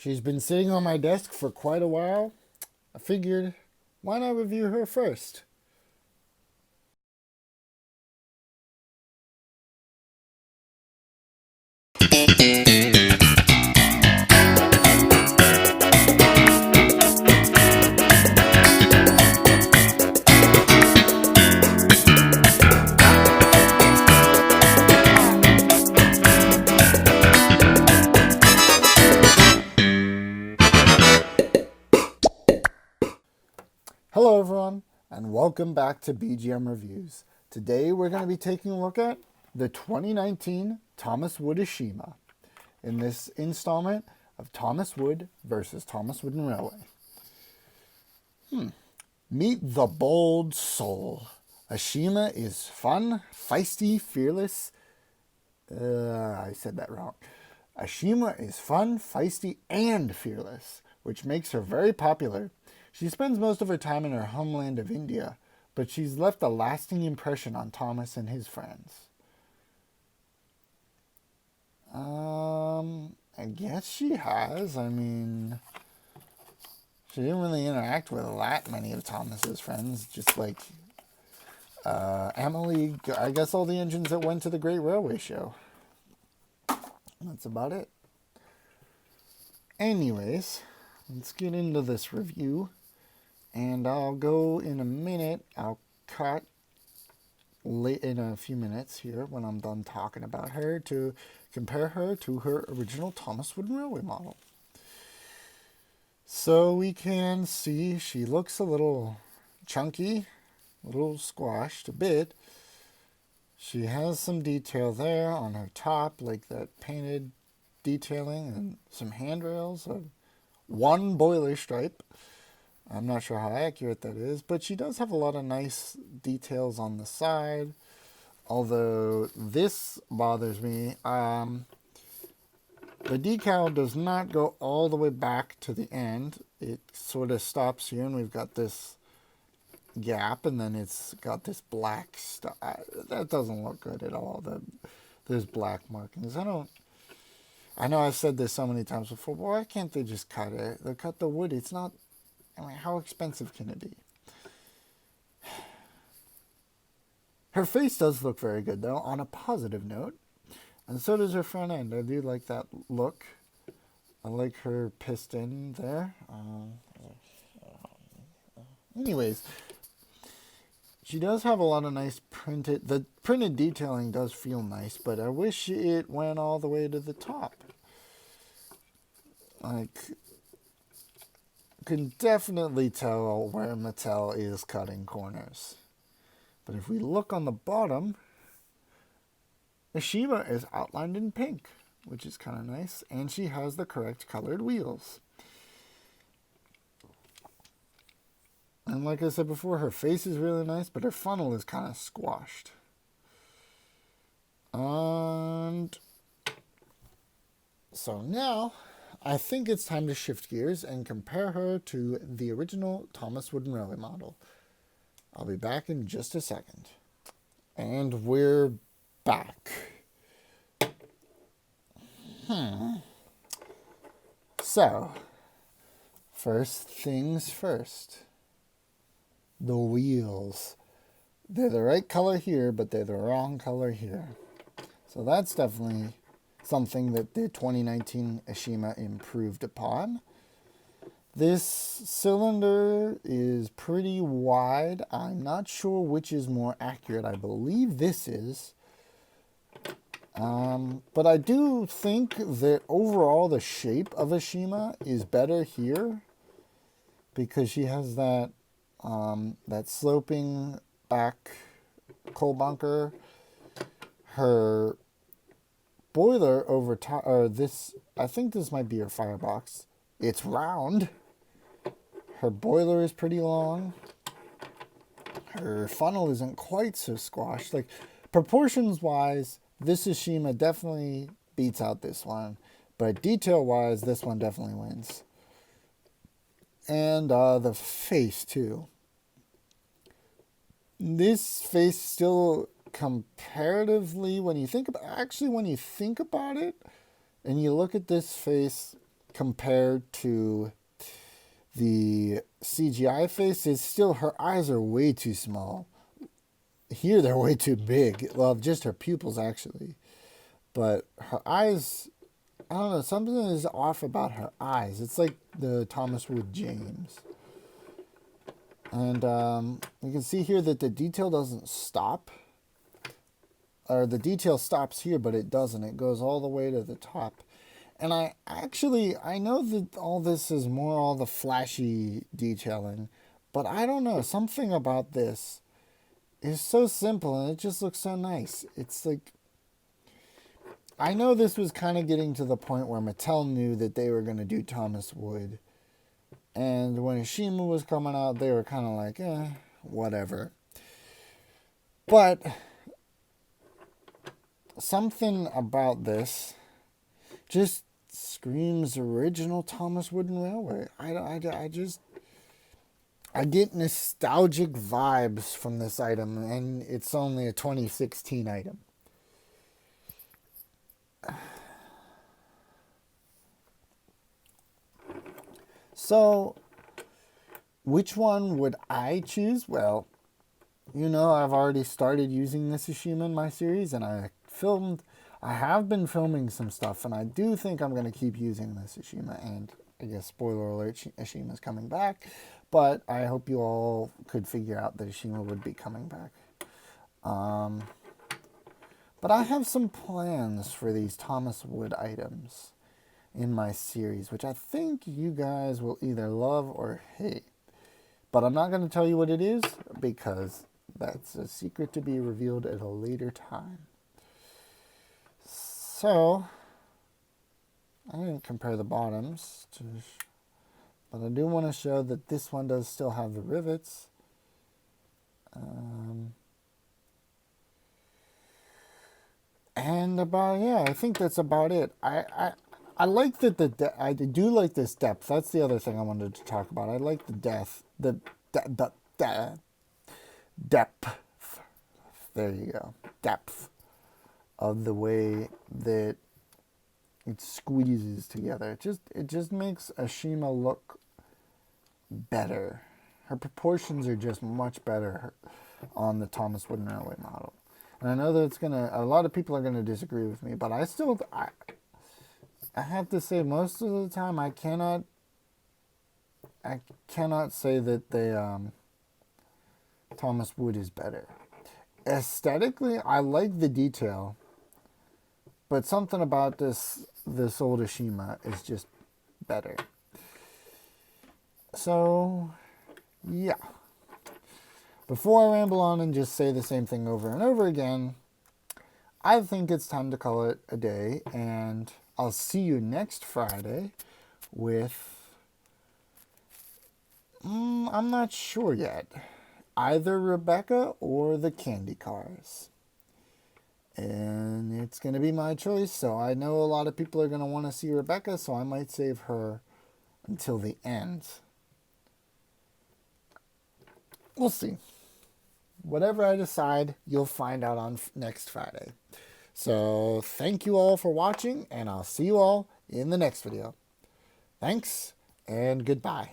She's been sitting on my desk for quite a while. I figured, why not review her first? Hello everyone, and welcome back to BGM Reviews. Today we're going to be taking a look at the 2019 Thomas Wood Ashima in this installment of Thomas Wood versus Thomas Wooden Railway. Meet the bold soul. Ashima is fun, feisty, fearless. I said that wrong. Ashima is fun, feisty, and fearless, which makes her very popular. She spends most of her time in her homeland of India, but she's left a lasting impression on Thomas and his friends. I guess she has. I mean, she didn't really interact with that many of Thomas's friends, just like Emily, I guess all the engines that went to the Great Railway Show. That's about it. Anyways, let's get into this review. And I'll go in a minute. I'll cut late in a few minutes here when I'm done talking about her to compare her to her original Thomas Wooden Railway model. So we can see she looks a little chunky, a little squashed a bit. She has some detail there on her top, like that painted detailing, and some handrails, one boiler stripe. I'm not sure how accurate that is, but she does have a lot of nice details on the side. Although this bothers me. The decal does not go all the way back to the end. It sort of stops here, and we've got this gap, and then it's got this black stuff. That doesn't look good at all. There's black markings. I know I've said this so many times before, but why can't they just cut it? They cut the wood. It's not, I mean, how expensive can it be? Her face does look very good, though, on a positive note. And so does her front end. I do like that look. I like her piston there. Anyways, she does have a lot of nice the printed detailing does feel nice, but I wish it went all the way to the top. Like, can definitely tell where Mattel is cutting corners. But if we look on the bottom, Ashima is outlined in pink, which is kind of nice, and she has the correct colored wheels. And like I said before, her face is really nice, but her funnel is kind of squashed. And so now, I think it's time to shift gears and compare her to the original Thomas Wooden Railway model. I'll be back in just a second. And we're back. So, first things first. The wheels. They're the right color here, but they're the wrong color here. So that's definitely something that the 2019 Ashima improved upon. This cylinder is pretty wide. I'm not sure which is more accurate. I believe this is. But I do think that overall the shape of Ashima is better here because she has that sloping back coal bunker. Her boiler over top, or this, I think this might be her firebox. It's round. Her boiler is pretty long. Her funnel isn't quite so squashed. Like, proportions wise, this Ashima definitely beats out this one. But detail wise, this one definitely wins. And the face too. This face still comparatively, when you think about it, and you look at this face compared to the CGI face, is still, her eyes are way too small. Here they're way too big. Well, just her pupils actually. But her eyes, I don't know, something is off about her eyes. It's like the Thomas Wood James. And you can see here that the detail doesn't stop. Or the detail stops here, but it doesn't. It goes all the way to the top. And I know that all this is more all the flashy detailing, but I don't know. Something about this is so simple and it just looks so nice. It's like, I know this was kind of getting to the point where Mattel knew that they were going to do Thomas Wood. And when Ashima was coming out, they were kind of like, whatever. But something about this just screams original Thomas Wooden Railway. I get nostalgic vibes from this item, and it's only a 2016 item. So, which one would I choose? Well, you know, I've already started using this Ashima in my series, and I have been filming some stuff, and I do think I'm going to keep using this Ashima, and I guess, spoiler alert, Ashima's coming back, but I hope you all could figure out that Ashima would be coming back. But I have some plans for these Thomas Wood items in my series, which I think you guys will either love or hate. But I'm not going to tell you what it is, because that's a secret to be revealed at a later time. So, I didn't compare the bottoms, but I do want to show that this one does still have the rivets. And I think that's about it. I like that I do like this depth. That's the other thing I wanted to talk about. I like the depth. The depth. There you go. Depth of the way that it squeezes together. It just makes Ashima look better. Her proportions are just much better on the Thomas Wooden Railway model. And I know that a lot of people are gonna disagree with me, but I have to say, most of the time I cannot say that the Thomas Wood is better. Aesthetically, I like the detail, but something about this old Ashima is just better. So, yeah. Before I ramble on and just say the same thing over and over again, I think it's time to call it a day, and I'll see you next Friday with, I'm not sure yet, either Rebecca or the candy cars. And it's going to be my choice, so I know a lot of people are going to want to see Rebecca, so I might save her until the end. We'll see. Whatever I decide, you'll find out on next Friday. So, thank you all for watching, and I'll see you all in the next video. Thanks, and goodbye.